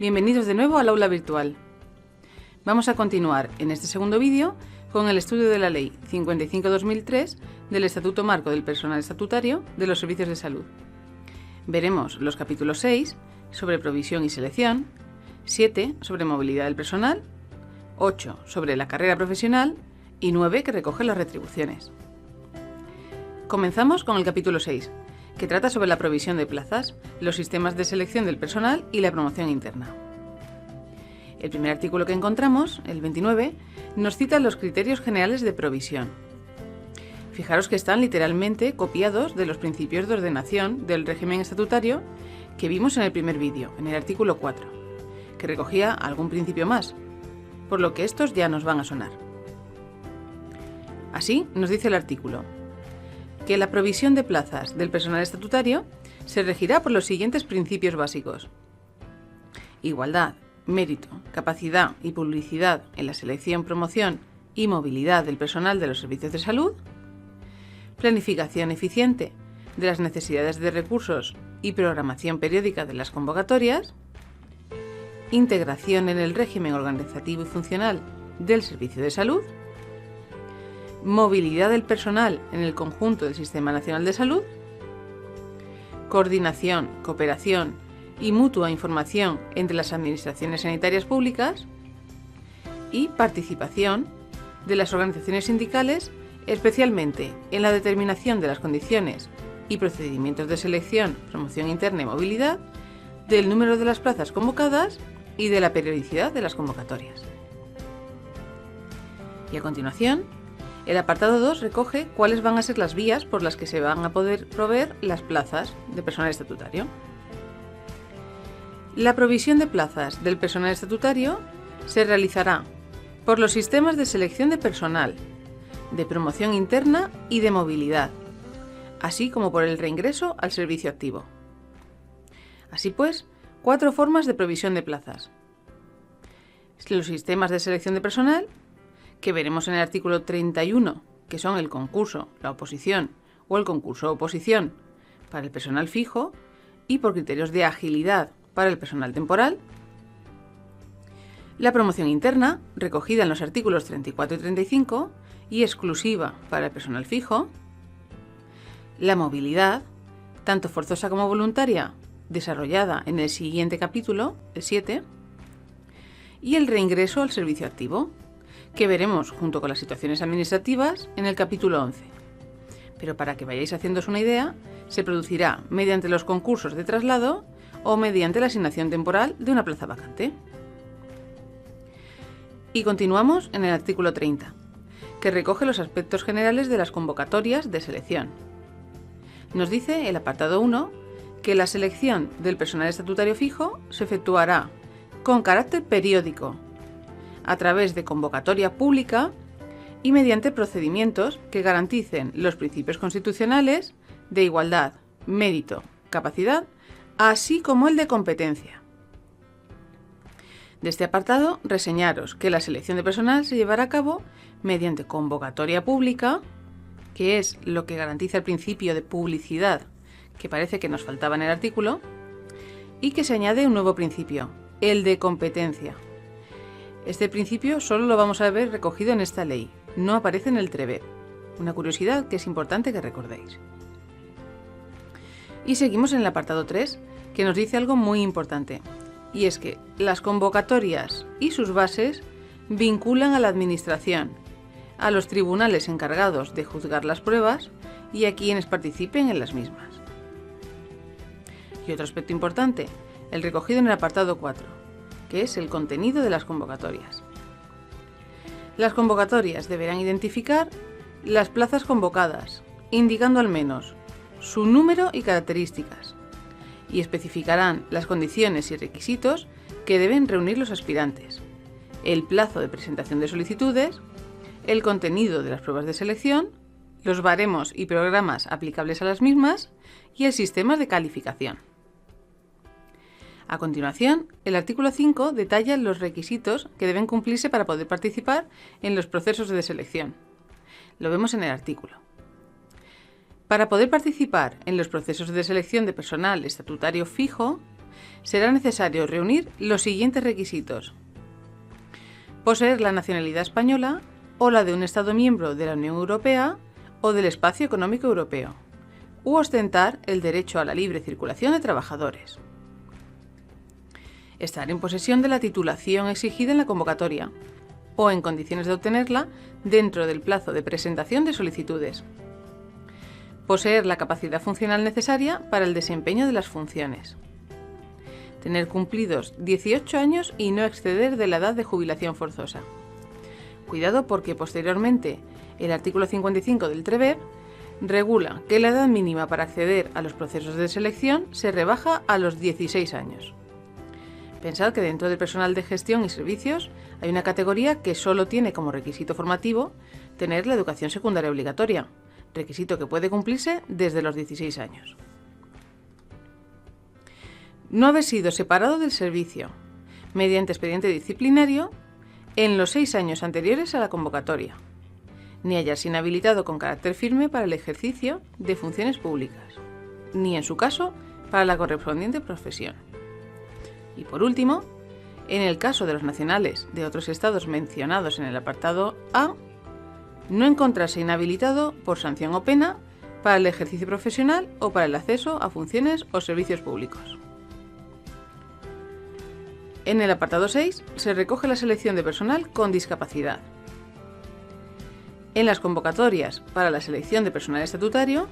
Bienvenidos de nuevo al aula virtual. Vamos a continuar en este segundo vídeo con el estudio de la Ley 55/2003 del Estatuto Marco del Personal Estatutario de los Servicios de Salud. Veremos los capítulos 6 sobre provisión y selección, 7 sobre movilidad del personal, 8 sobre la carrera profesional y 9 que recoge las retribuciones. Comenzamos con el capítulo 6, que trata sobre la provisión de plazas, los sistemas de selección del personal y la promoción interna. El primer artículo que encontramos, el 29, nos cita los criterios generales de provisión. Fijaros que están literalmente copiados de los principios de ordenación del régimen estatutario que vimos en el primer vídeo, en el artículo 4, que recogía algún principio más, por lo que estos ya nos van a sonar. Así nos dice el artículo que la provisión de plazas del personal estatutario se regirá por los siguientes principios básicos: igualdad, mérito, capacidad y publicidad en la selección, promoción y movilidad del personal de los servicios de salud, planificación eficiente de las necesidades de recursos y programación periódica de las convocatorias, integración en el régimen organizativo y funcional del servicio de salud, movilidad del personal en el conjunto del Sistema Nacional de Salud, coordinación, cooperación y mutua información entre las administraciones sanitarias públicas y participación de las organizaciones sindicales, especialmente en la determinación de las condiciones y procedimientos de selección, promoción interna y movilidad, del número de las plazas convocadas y de la periodicidad de las convocatorias. Y a continuación, el apartado 2 recoge cuáles van a ser las vías por las que se van a poder proveer las plazas de personal estatutario. La provisión de plazas del personal estatutario se realizará por los sistemas de selección de personal, de promoción interna y de movilidad, así como por el reingreso al servicio activo. Así pues, 4 formas de provisión de plazas. Los sistemas de selección de personal, que veremos en el artículo 31, que son el concurso, la oposición o el concurso oposición para el personal fijo y por criterios de agilidad para el personal temporal. La promoción interna, recogida en los artículos 34 y 35 y exclusiva para el personal fijo. La movilidad, tanto forzosa como voluntaria, desarrollada en el siguiente capítulo, el 7. Y el reingreso al servicio activo, que veremos junto con las situaciones administrativas en el capítulo 11. Pero para que vayáis haciéndoos una idea, se producirá mediante los concursos de traslado o mediante la asignación temporal de una plaza vacante. Y continuamos en el artículo 30, que recoge los aspectos generales de las convocatorias de selección. Nos dice el apartado 1 que la selección del personal estatutario fijo se efectuará con carácter periódico, a través de convocatoria pública y mediante procedimientos que garanticen los principios constitucionales de igualdad, mérito, capacidad, así como el de competencia. De este apartado, reseñaros que la selección de personal se llevará a cabo mediante convocatoria pública, que es lo que garantiza el principio de publicidad que parece que nos faltaba en el artículo, y que se añade un nuevo principio, el de competencia. Este principio solo lo vamos a ver recogido en esta ley, no aparece en el TREBE, una curiosidad que es importante que recordéis. Y seguimos en el apartado 3, que nos dice algo muy importante, y es que las convocatorias y sus bases vinculan a la Administración, a los tribunales encargados de juzgar las pruebas y a quienes participen en las mismas. Y otro aspecto importante, el recogido en el apartado 4, que es el contenido de las convocatorias. Las convocatorias deberán identificar las plazas convocadas, indicando al menos su número y características, y especificarán las condiciones y requisitos que deben reunir los aspirantes, el plazo de presentación de solicitudes, el contenido de las pruebas de selección, los baremos y programas aplicables a las mismas y el sistema de calificación. A continuación, el artículo 5 detalla los requisitos que deben cumplirse para poder participar en los procesos de selección. Lo vemos en el artículo. Para poder participar en los procesos de selección de personal estatutario fijo, será necesario reunir los siguientes requisitos: poseer la nacionalidad española o la de un Estado miembro de la Unión Europea o del Espacio Económico Europeo, u ostentar el derecho a la libre circulación de trabajadores. Estar en posesión de la titulación exigida en la convocatoria o en condiciones de obtenerla dentro del plazo de presentación de solicitudes. Poseer la capacidad funcional necesaria para el desempeño de las funciones. Tener cumplidos 18 años y no exceder de la edad de jubilación forzosa. Cuidado porque posteriormente el artículo 55 del TREBER regula que la edad mínima para acceder a los procesos de selección se rebaja a los 16 años. Pensad que dentro del personal de gestión y servicios hay una categoría que solo tiene como requisito formativo tener la educación secundaria obligatoria, requisito que puede cumplirse desde los 16 años. No haber sido separado del servicio mediante expediente disciplinario en los 6 años anteriores a la convocatoria, ni hallarse inhabilitado con carácter firme para el ejercicio de funciones públicas, ni en su caso para la correspondiente profesión. Y por último, en el caso de los nacionales de otros estados mencionados en el apartado A, no encontrarse inhabilitado por sanción o pena para el ejercicio profesional o para el acceso a funciones o servicios públicos. En el apartado 6 se recoge la selección de personal con discapacidad. En las convocatorias para la selección de personal estatutario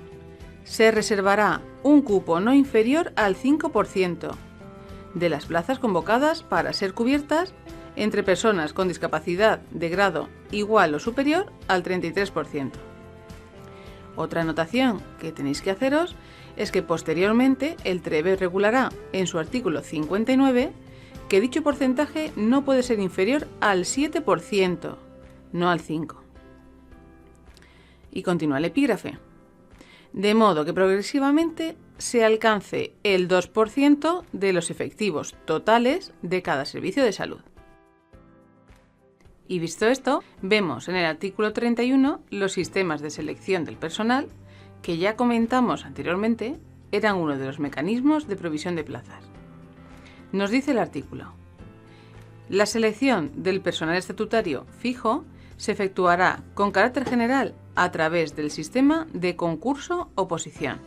se reservará un cupo no inferior al 5% de las plazas convocadas para ser cubiertas entre personas con discapacidad de grado igual o superior al 33%. Otra anotación que tenéis que haceros es que posteriormente el TREBER regulará en su artículo 59 que dicho porcentaje no puede ser inferior al 7%, no al 5%. Y continúa el epígrafe. De modo que progresivamente se alcance el 2% de los efectivos totales de cada servicio de salud. Y visto esto, vemos en el artículo 31 los sistemas de selección del personal que ya comentamos anteriormente eran uno de los mecanismos de provisión de plazas. Nos dice el artículo: la selección del personal estatutario fijo se efectuará con carácter general a través del sistema de concurso-oposición.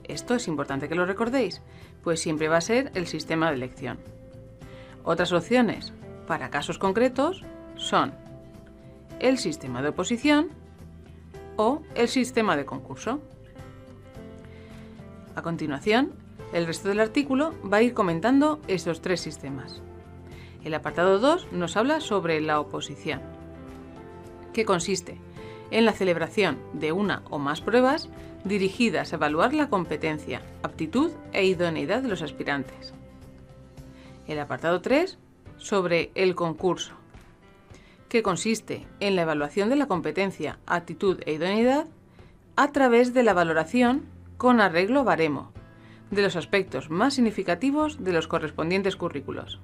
Esto es importante que lo recordéis, pues siempre va a ser el sistema de elección. Otras opciones para casos concretos son el sistema de oposición o el sistema de concurso. A continuación, el resto del artículo va a ir comentando estos tres sistemas. El apartado 2 nos habla sobre la oposición, que consiste en la celebración de una o más pruebas dirigidas a evaluar la competencia, aptitud e idoneidad de los aspirantes. El apartado 3 sobre el concurso, que consiste en la evaluación de la competencia, aptitud e idoneidad a través de la valoración con arreglo baremo de los aspectos más significativos de los correspondientes currículos.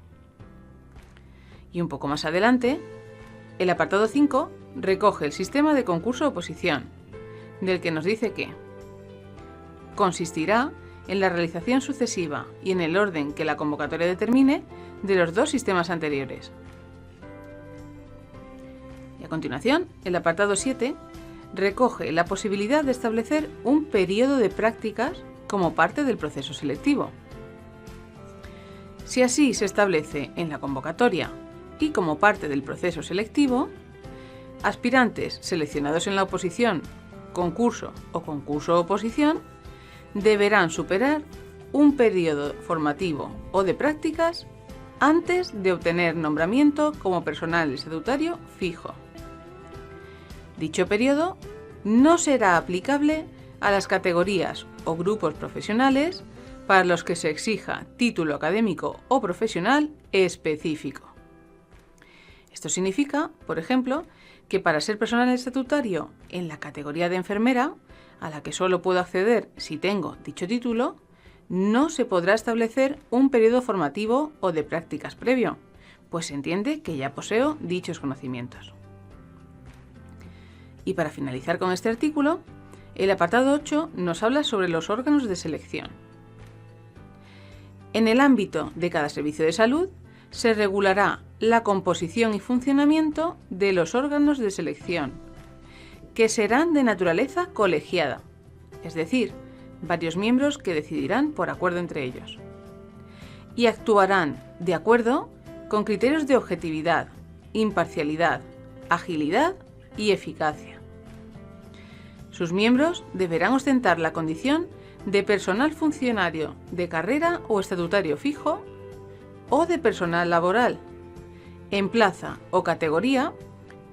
Y un poco más adelante, el apartado 5 recoge el sistema de concurso-oposición, del que nos dice que consistirá en la realización sucesiva y en el orden que la convocatoria determine de los dos sistemas anteriores. Y a continuación, el apartado 7 recoge la posibilidad de establecer un periodo de prácticas como parte del proceso selectivo. Si así se establece en la convocatoria y como parte del proceso selectivo, aspirantes seleccionados en la oposición, concurso o concurso-oposición deberán superar un periodo formativo o de prácticas antes de obtener nombramiento como personal estatutario fijo. Dicho periodo no será aplicable a las categorías o grupos profesionales para los que se exija título académico o profesional específico. Esto significa, por ejemplo, que para ser personal estatutario en la categoría de enfermera, a la que solo puedo acceder si tengo dicho título, no se podrá establecer un periodo formativo o de prácticas previo, pues se entiende que ya poseo dichos conocimientos. Y para finalizar con este artículo, el apartado 8 nos habla sobre los órganos de selección. En el ámbito de cada servicio de salud se regulará la composición y funcionamiento de los órganos de selección, que serán de naturaleza colegiada, es decir, varios miembros que decidirán por acuerdo entre ellos, y actuarán de acuerdo con criterios de objetividad, imparcialidad, agilidad y eficacia. Sus miembros deberán ostentar la condición de personal funcionario de carrera o estatutario fijo o de personal laboral, en plaza o categoría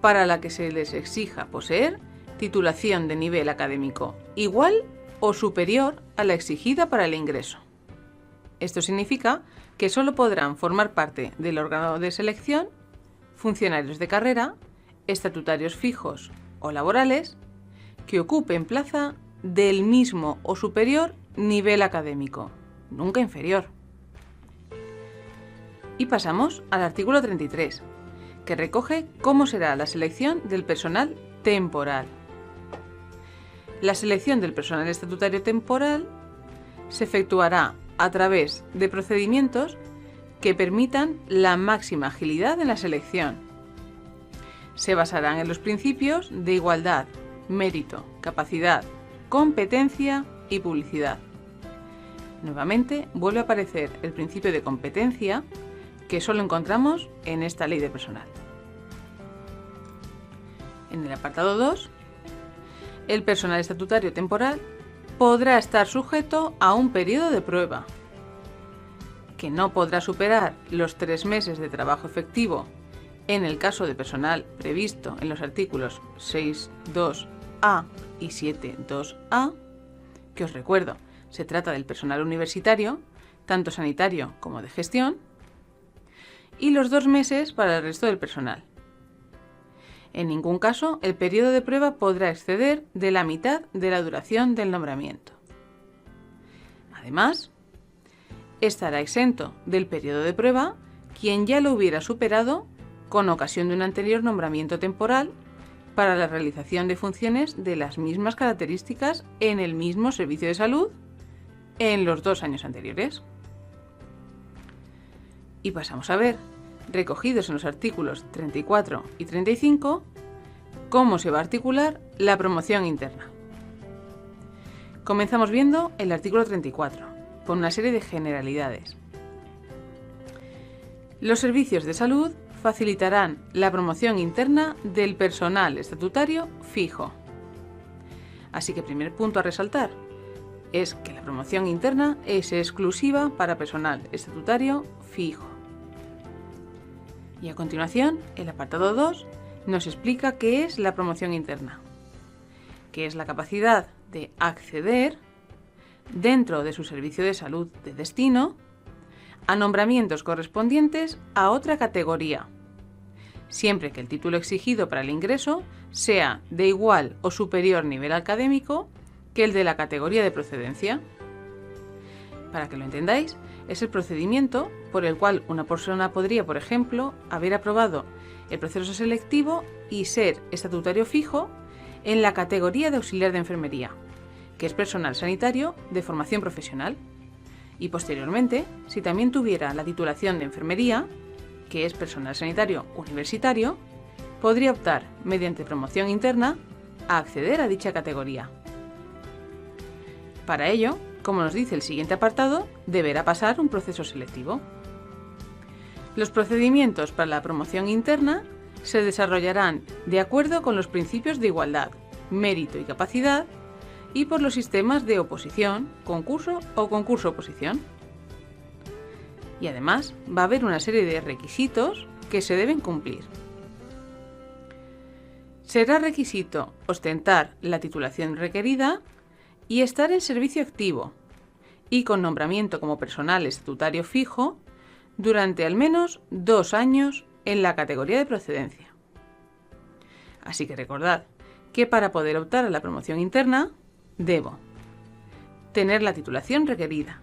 para la que se les exija poseer titulación de nivel académico igual o superior a la exigida para el ingreso. Esto significa que solo podrán formar parte del órgano de selección funcionarios de carrera, estatutarios fijos o laborales que ocupen plaza del mismo o superior nivel académico, nunca inferior. Y pasamos al artículo 33, que recoge cómo será la selección del personal temporal. La selección del personal estatutario temporal se efectuará a través de procedimientos que permitan la máxima agilidad en la selección. Se basarán en los principios de igualdad, mérito, capacidad, competencia y publicidad. Nuevamente vuelve a aparecer el principio de competencia que solo encontramos en esta ley de personal. En el apartado 2, el personal estatutario temporal podrá estar sujeto a un periodo de prueba, que no podrá superar los 3 meses de trabajo efectivo en el caso de personal previsto en los artículos 6.2a y 7.2a, que os recuerdo, se trata del personal universitario, tanto sanitario como de gestión, y los 2 meses para el resto del personal. En ningún caso el periodo de prueba podrá exceder de la mitad de la duración del nombramiento. Además, estará exento del periodo de prueba quien ya lo hubiera superado con ocasión de un anterior nombramiento temporal para la realización de funciones de las mismas características en el mismo servicio de salud en los 2 años anteriores. Y pasamos a ver, recogidos en los artículos 34 y 35, cómo se va a articular la promoción interna. Comenzamos viendo el artículo 34, con una serie de generalidades. Los servicios de salud facilitarán la promoción interna del personal estatutario fijo. Así que primer punto a resaltar es que la promoción interna es exclusiva para personal estatutario fijo. Y a continuación, el apartado 2 nos explica qué es la promoción interna, que es la capacidad de acceder, dentro de su servicio de salud de destino, a nombramientos correspondientes a otra categoría, siempre que el título exigido para el ingreso sea de igual o superior nivel académico que el de la categoría de procedencia. Para que lo entendáis, es el procedimiento por el cual una persona podría, por ejemplo, haber aprobado el proceso selectivo y ser estatutario fijo en la categoría de auxiliar de enfermería, que es personal sanitario de formación profesional, y posteriormente, si también tuviera la titulación de enfermería, que es personal sanitario universitario, podría optar, mediante promoción interna, a acceder a dicha categoría. Para ello, como nos dice el siguiente apartado, deberá pasar un proceso selectivo. Los procedimientos para la promoción interna se desarrollarán de acuerdo con los principios de igualdad, mérito y capacidad y por los sistemas de oposición, concurso o concurso-oposición. Y además va a haber una serie de requisitos que se deben cumplir. Será requisito ostentar la titulación requerida y estar en servicio activo y con nombramiento como personal estatutario fijo durante al menos 2 años en la categoría de procedencia. Así que recordad que para poder optar a la promoción interna debo tener la titulación requerida,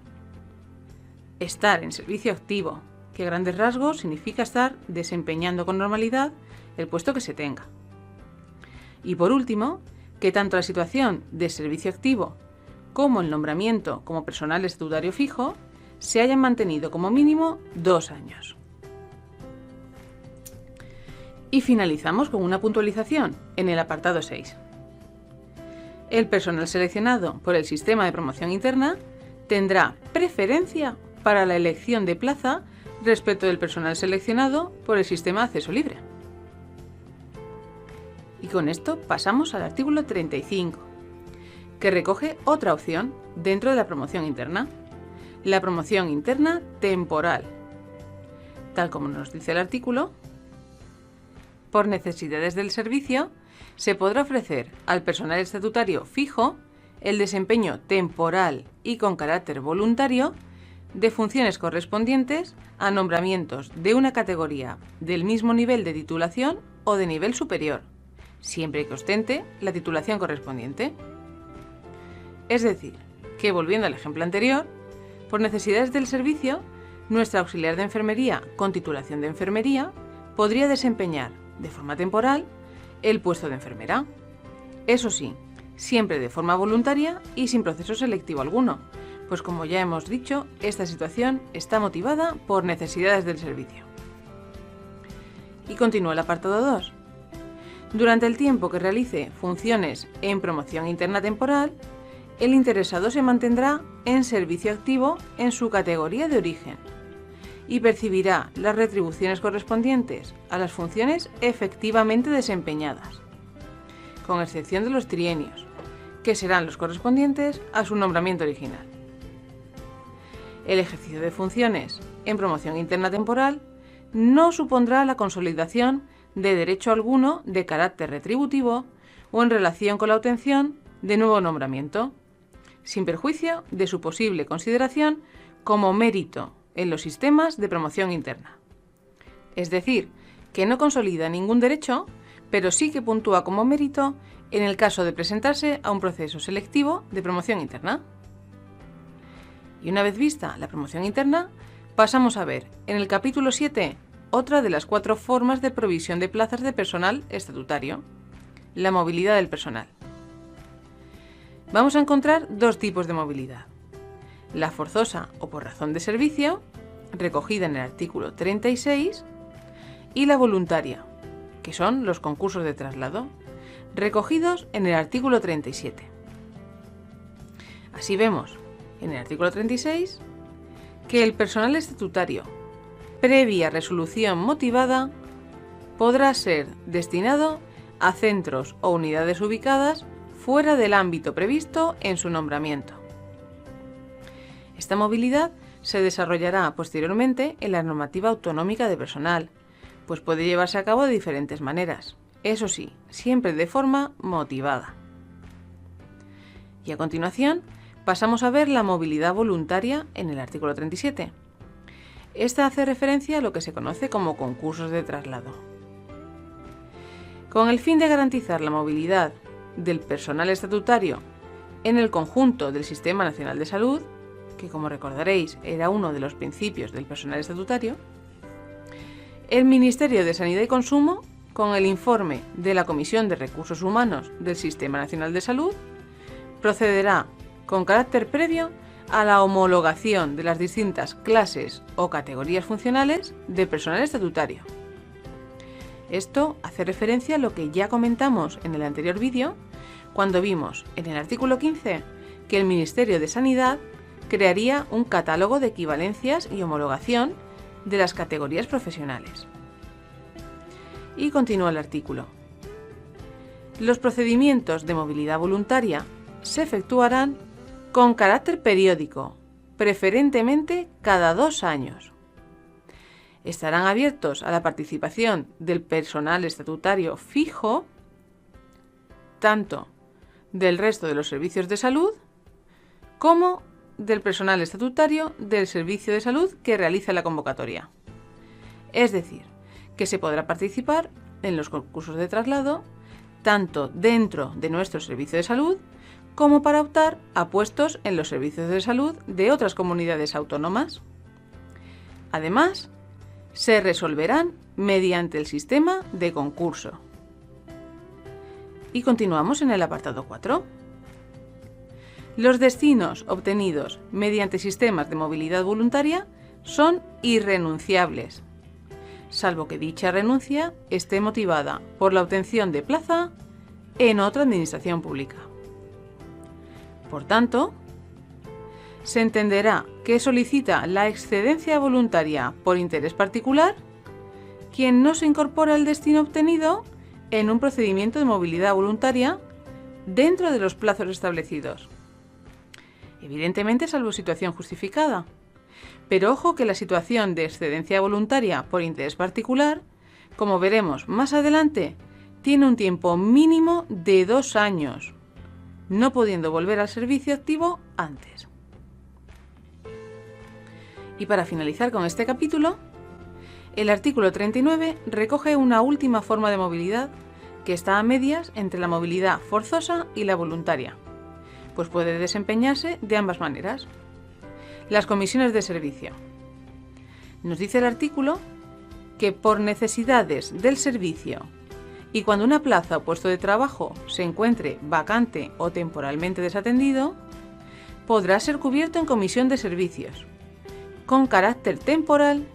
estar en servicio activo, que a grandes rasgos significa estar desempeñando con normalidad el puesto que se tenga. Y por último, que tanto la situación de servicio activo como el nombramiento como personal estatutario fijo se hayan mantenido como mínimo 2 años. Y finalizamos con una puntualización en el apartado 6. El personal seleccionado por el sistema de promoción interna tendrá preferencia para la elección de plaza respecto del personal seleccionado por el sistema de acceso libre. Y con esto pasamos al artículo 35, que recoge otra opción dentro de la promoción interna, la promoción interna temporal. Tal como nos dice el artículo, por necesidades del servicio, se podrá ofrecer al personal estatutario fijo el desempeño temporal y con carácter voluntario de funciones correspondientes a nombramientos de una categoría del mismo nivel de titulación o de nivel superior, siempre que ostente la titulación correspondiente. Es decir, que volviendo al ejemplo anterior, por necesidades del servicio, nuestra auxiliar de enfermería con titulación de enfermería podría desempeñar de forma temporal el puesto de enfermera. Eso sí, siempre de forma voluntaria y sin proceso selectivo alguno, pues como ya hemos dicho, esta situación está motivada por necesidades del servicio. Y continúa el apartado 2. Durante el tiempo que realice funciones en promoción interna temporal, el interesado se mantendrá en servicio activo en su categoría de origen y percibirá las retribuciones correspondientes a las funciones efectivamente desempeñadas, con excepción de los trienios, que serán los correspondientes a su nombramiento original. El ejercicio de funciones en promoción interna temporal no supondrá la consolidación de derecho alguno de carácter retributivo o en relación con la obtención de nuevo nombramiento, sin perjuicio de su posible consideración como mérito en los sistemas de promoción interna. Es decir, que no consolida ningún derecho, pero sí que puntúa como mérito en el caso de presentarse a un proceso selectivo de promoción interna. Y una vez vista la promoción interna, pasamos a ver en el capítulo 7 otra de las 4 formas de provisión de plazas de personal estatutario, la movilidad del personal. Vamos a encontrar 2 tipos de movilidad: la forzosa o por razón de servicio, recogida en el artículo 36, y la voluntaria, que son los concursos de traslado, recogidos en el artículo 37. Así vemos en el artículo 36 que el personal estatutario, previa resolución motivada, podrá ser destinado a centros o unidades ubicadas fuera del ámbito previsto en su nombramiento. Esta movilidad se desarrollará posteriormente en la normativa autonómica de personal, pues puede llevarse a cabo de diferentes maneras, eso sí, siempre de forma motivada. Y a continuación, pasamos a ver la movilidad voluntaria en el artículo 37. Esta hace referencia a lo que se conoce como concursos de traslado. Con el fin de garantizar la movilidad del personal estatutario en el conjunto del Sistema Nacional de Salud, que como recordaréis era uno de los principios del personal estatutario, el Ministerio de Sanidad y Consumo, con el informe de la Comisión de Recursos Humanos del Sistema Nacional de Salud, procederá con carácter previo a la homologación de las distintas clases o categorías funcionales de personal estatutario. Esto hace referencia a lo que ya comentamos en el anterior vídeo, cuando vimos en el artículo 15 que el Ministerio de Sanidad crearía un catálogo de equivalencias y homologación de las categorías profesionales. Y continúa el artículo. Los procedimientos de movilidad voluntaria se efectuarán con carácter periódico, preferentemente cada 2 años. Estarán abiertos a la participación del personal estatutario fijo, tanto del resto de los servicios de salud, como del personal estatutario del servicio de salud que realiza la convocatoria. Es decir, que se podrá participar en los concursos de traslado tanto dentro de nuestro servicio de salud como para optar a puestos en los servicios de salud de otras comunidades autónomas. Además, se resolverán mediante el sistema de concurso. Y continuamos en el apartado 4. Los destinos obtenidos mediante sistemas de movilidad voluntaria son irrenunciables, salvo que dicha renuncia esté motivada por la obtención de plaza en otra administración pública. Por tanto, se entenderá que solicita la excedencia voluntaria por interés particular quien no se incorpora al destino obtenido en un procedimiento de movilidad voluntaria dentro de los plazos establecidos. Evidentemente, salvo situación justificada. Pero ojo que la situación de excedencia voluntaria por interés particular, como veremos más adelante, tiene un tiempo mínimo de 2 años, no pudiendo volver al servicio activo antes. Y para finalizar con este capítulo, el artículo 39 recoge una última forma de movilidad que está a medias entre la movilidad forzosa y la voluntaria, pues puede desempeñarse de ambas maneras. Las comisiones de servicio. Nos dice el artículo que por necesidades del servicio y cuando una plaza o puesto de trabajo se encuentre vacante o temporalmente desatendido, podrá ser cubierto en comisión de servicios, con carácter temporal,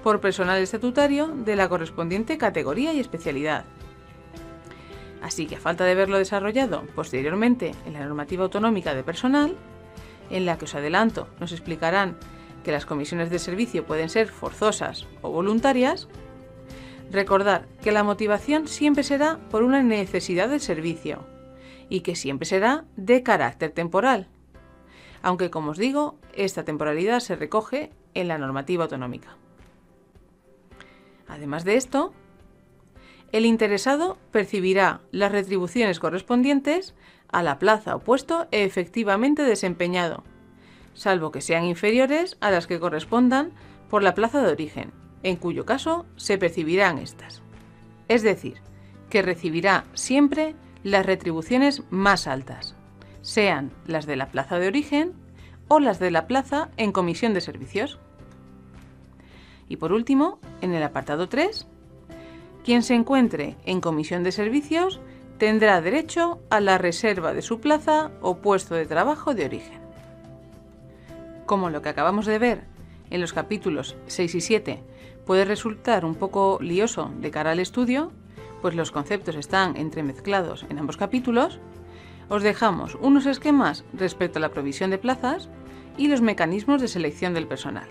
por personal estatutario de la correspondiente categoría y especialidad. Así que a falta de verlo desarrollado posteriormente en la normativa autonómica de personal, en la que os adelanto nos explicarán que las comisiones de servicio pueden ser forzosas o voluntarias, recordar que la motivación siempre será por una necesidad del servicio y que siempre será de carácter temporal, aunque como os digo, esta temporalidad se recoge en la normativa autonómica. Además de esto, el interesado percibirá las retribuciones correspondientes a la plaza o puesto efectivamente desempeñado, salvo que sean inferiores a las que correspondan por la plaza de origen, en cuyo caso se percibirán estas. Es decir, que recibirá siempre las retribuciones más altas, sean las de la plaza de origen o las de la plaza en comisión de servicios. Y por último, en el apartado 3, quien se encuentre en comisión de servicios tendrá derecho a la reserva de su plaza o puesto de trabajo de origen. Como lo que acabamos de ver en los capítulos 6 y 7 puede resultar un poco lioso de cara al estudio, pues los conceptos están entremezclados en ambos capítulos, os dejamos unos esquemas respecto a la provisión de plazas y los mecanismos de selección del personal.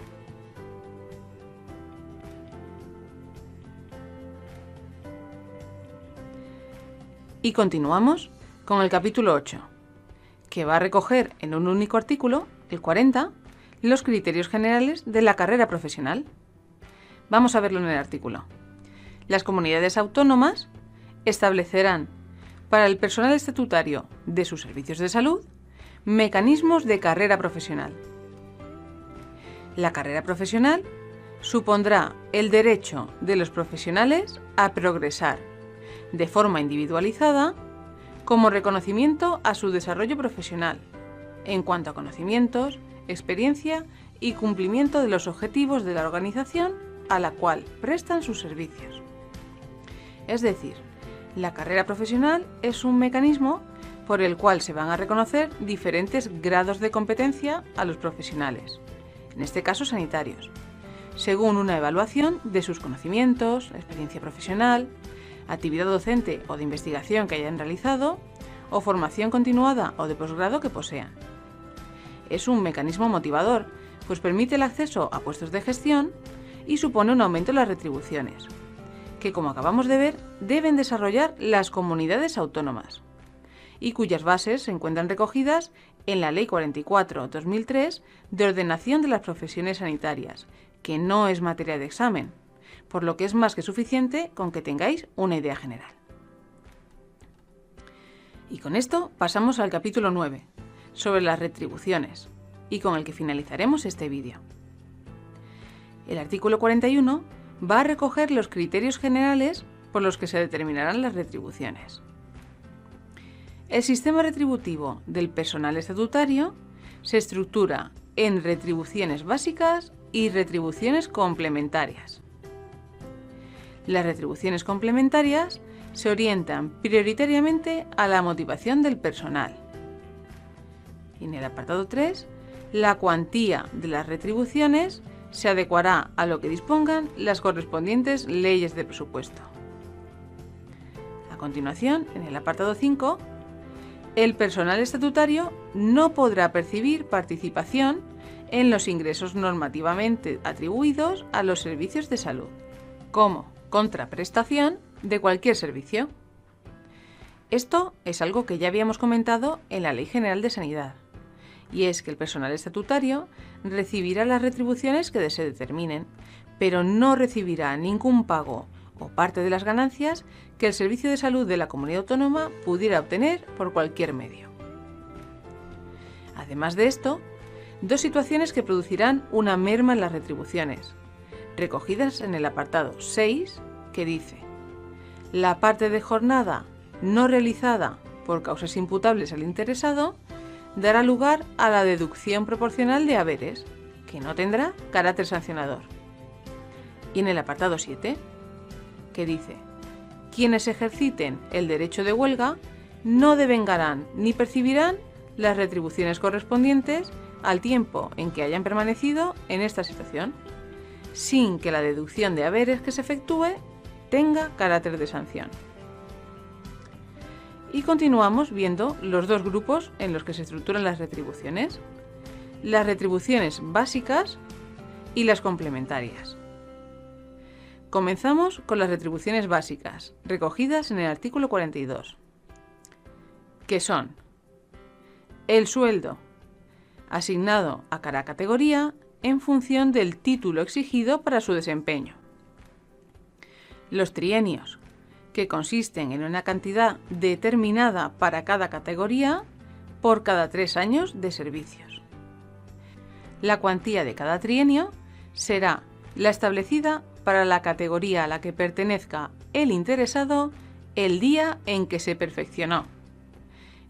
Y continuamos con el capítulo 8, que va a recoger en un único artículo, el 40, los criterios generales de la carrera profesional. Vamos a verlo en el artículo. Las comunidades autónomas establecerán para el personal estatutario de sus servicios de salud mecanismos de carrera profesional. La carrera profesional supondrá el derecho de los profesionales a progresar de forma individualizada como reconocimiento a su desarrollo profesional en cuanto a conocimientos, experiencia y cumplimiento de los objetivos de la organización a la cual prestan sus servicios. Es decir, la carrera profesional es un mecanismo por el cual se van a reconocer diferentes grados de competencia a los profesionales, en este caso sanitarios, según una evaluación de sus conocimientos, experiencia profesional, actividad docente o de investigación que hayan realizado, o formación continuada o de posgrado que posean. Es un mecanismo motivador, pues permite el acceso a puestos de gestión y supone un aumento en las retribuciones, que como acabamos de ver, deben desarrollar las comunidades autónomas, y cuyas bases se encuentran recogidas en la Ley 44/2003 de ordenación de las profesiones sanitarias, que no es materia de examen, por lo que es más que suficiente con que tengáis una idea general. Y con esto pasamos al capítulo 9, sobre las retribuciones, y con el que finalizaremos este vídeo. El artículo 41 va a recoger los criterios generales por los que se determinarán las retribuciones. El sistema retributivo del personal estatutario se estructura en retribuciones básicas y retribuciones complementarias. Las retribuciones complementarias se orientan prioritariamente a la motivación del personal. Y en el apartado 3, la cuantía de las retribuciones se adecuará a lo que dispongan las correspondientes leyes de presupuesto. A continuación, en el apartado 5, el personal estatutario no podrá percibir participación en los ingresos normativamente atribuidos a los servicios de salud, como contraprestación de cualquier servicio. Esto es algo que ya habíamos comentado en la Ley General de Sanidad, y es que el personal estatutario recibirá las retribuciones que se determinen, pero no recibirá ningún pago o parte de las ganancias que el servicio de salud de la comunidad autónoma pudiera obtener por cualquier medio. Además de esto, dos situaciones que producirán una merma en las retribuciones, recogidas en el apartado 6, que dice: la parte de jornada no realizada por causas imputables al interesado dará lugar a la deducción proporcional de haberes, que no tendrá carácter sancionador. Y en el apartado 7, que dice: quienes ejerciten el derecho de huelga no devengarán ni percibirán las retribuciones correspondientes al tiempo en que hayan permanecido en esta situación, sin que la deducción de haberes que se efectúe tenga carácter de sanción. Y continuamos viendo los dos grupos en los que se estructuran las retribuciones: las retribuciones básicas y las complementarias. Comenzamos con las retribuciones básicas, recogidas en el artículo 42, que son el sueldo asignado a cada categoría en función del título exigido para su desempeño, los trienios, que consisten en una cantidad determinada para cada categoría por cada 3 años de servicios. La cuantía de cada trienio será la establecida para la categoría a la que pertenezca el interesado el día en que se perfeccionó.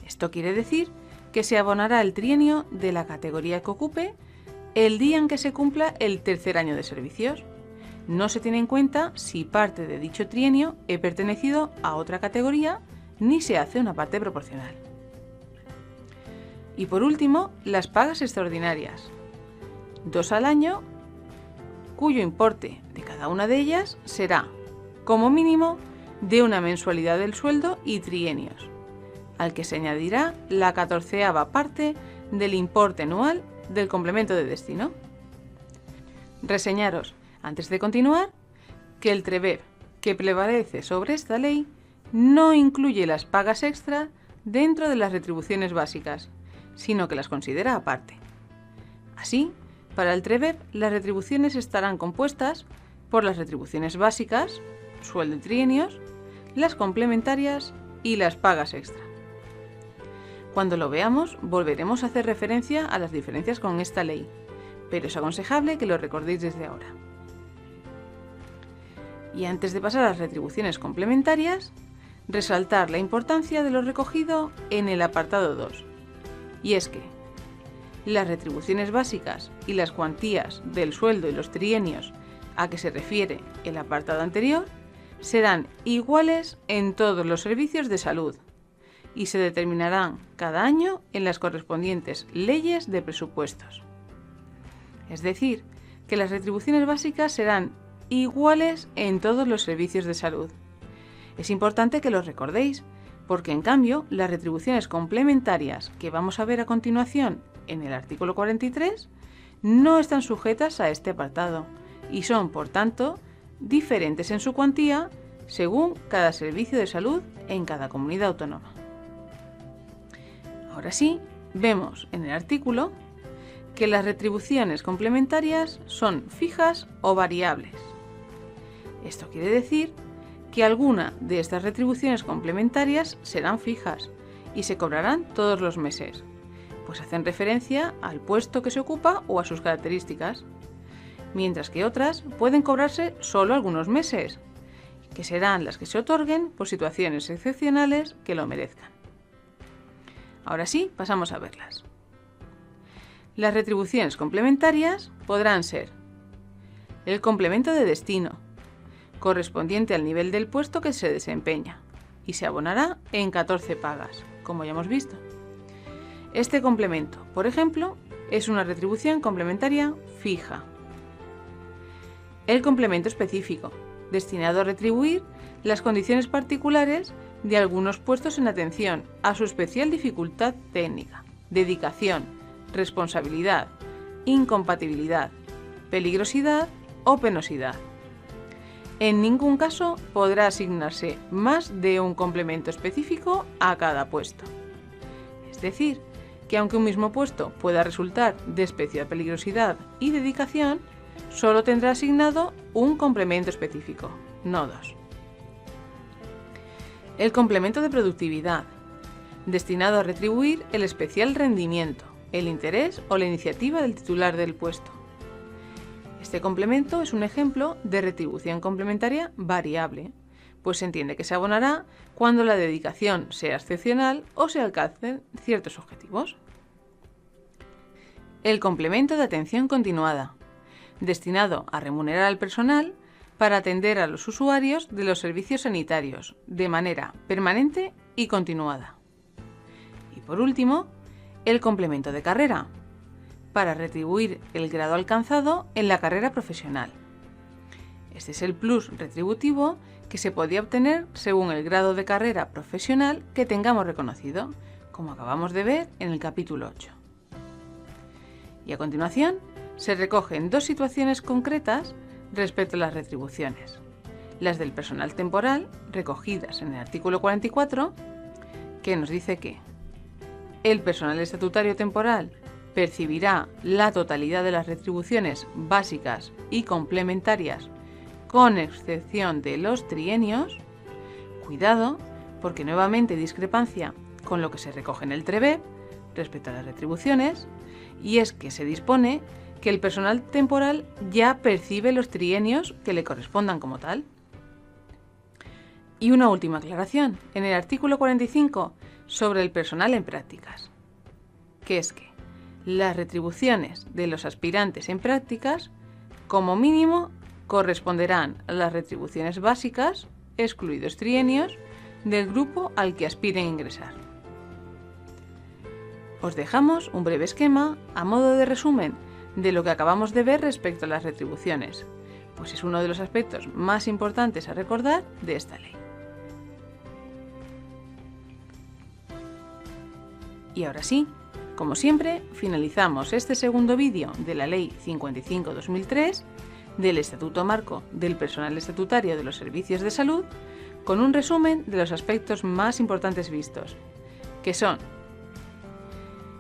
Esto quiere decir que se abonará el trienio de la categoría que ocupe el día en que se cumpla el 3er año de servicios. No se tiene en cuenta si parte de dicho trienio he pertenecido a otra categoría, ni se hace una parte proporcional. Y por último, las pagas extraordinarias, 2 al año, cuyo importe de cada una de ellas será, como mínimo, de una mensualidad del sueldo y trienios, al que se añadirá la 14ª parte del importe anual del complemento de destino. Reseñaros, antes de continuar, que el TREBEB que prevalece sobre esta ley no incluye las pagas extra dentro de las retribuciones básicas, sino que las considera aparte. Así, para el TREBEB las retribuciones estarán compuestas por las retribuciones básicas, sueldo y trienios, las complementarias y las pagas extra. Cuando lo veamos, volveremos a hacer referencia a las diferencias con esta ley, pero es aconsejable que lo recordéis desde ahora. Y antes de pasar a las retribuciones complementarias, resaltar la importancia de lo recogido en el apartado 2, y es que las retribuciones básicas y las cuantías del sueldo y los trienios a que se refiere el apartado anterior serán iguales en todos los servicios de salud y se determinarán cada año en las correspondientes leyes de presupuestos. Es decir, que las retribuciones básicas serán iguales en todos los servicios de salud. Es importante que lo recordéis, porque en cambio las retribuciones complementarias que vamos a ver a continuación en el artículo 43 no están sujetas a este apartado y son, por tanto, diferentes en su cuantía según cada servicio de salud en cada comunidad autónoma. Ahora sí, vemos en el artículo que las retribuciones complementarias son fijas o variables. Esto quiere decir que alguna de estas retribuciones complementarias serán fijas y se cobrarán todos los meses, pues hacen referencia al puesto que se ocupa o a sus características, mientras que otras pueden cobrarse solo algunos meses, que serán las que se otorguen por situaciones excepcionales que lo merezcan. Ahora sí, pasamos a verlas. Las retribuciones complementarias podrán ser el complemento de destino, correspondiente al nivel del puesto que se desempeña, y se abonará en 14 pagas, como ya hemos visto. Este complemento, por ejemplo, es una retribución complementaria fija. El complemento específico, destinado a retribuir las condiciones particulares de algunos puestos en atención a su especial dificultad técnica, dedicación, responsabilidad, incompatibilidad, peligrosidad o penosidad. En ningún caso podrá asignarse más de un complemento específico a cada puesto. Es decir, que aunque un mismo puesto pueda resultar de especial peligrosidad y dedicación, solo tendrá asignado un complemento específico, no dos. El complemento de productividad, destinado a retribuir el especial rendimiento, el interés o la iniciativa del titular del puesto. Este complemento es un ejemplo de retribución complementaria variable, pues se entiende que se abonará cuando la dedicación sea excepcional o se alcancen ciertos objetivos. El complemento de atención continuada, destinado a remunerar al personal para atender a los usuarios de los servicios sanitarios de manera permanente y continuada. Y por último, el complemento de carrera, para retribuir el grado alcanzado en la carrera profesional. Este es el plus retributivo que se podía obtener según el grado de carrera profesional que tengamos reconocido, como acabamos de ver en el capítulo 8. Y a continuación, se recogen dos situaciones concretas respecto a las retribuciones. Las del personal temporal, recogidas en el artículo 44, que nos dice que el personal estatutario temporal percibirá la totalidad de las retribuciones básicas y complementarias, con excepción de los trienios. Cuidado, porque nuevamente hay discrepancia con lo que se recoge en el TREBEP respecto a las retribuciones, y es que se dispone que el personal temporal ya percibe los trienios que le correspondan como tal. Y una última aclaración, en el artículo 45 sobre el personal en prácticas, que es que las retribuciones de los aspirantes en prácticas, como mínimo, corresponderán a las retribuciones básicas, excluidos trienios, del grupo al que aspiren a ingresar. Os dejamos un breve esquema a modo de resumen de lo que acabamos de ver respecto a las retribuciones, pues es uno de los aspectos más importantes a recordar de esta ley. Y ahora sí, como siempre, finalizamos este segundo vídeo de la Ley 55/2003 del Estatuto Marco del Personal Estatutario de los Servicios de Salud con un resumen de los aspectos más importantes vistos, que son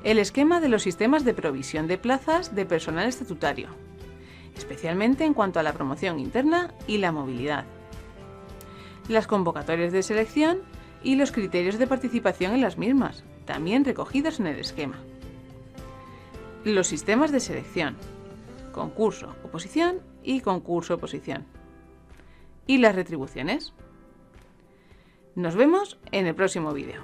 el esquema de los sistemas de provisión de plazas de personal estatutario, especialmente en cuanto a la promoción interna y la movilidad, las convocatorias de selección y los criterios de participación en las mismas, también recogidos en el esquema, los sistemas de selección, concurso-oposición y concurso-oposición, y las retribuciones. Nos vemos en el próximo vídeo.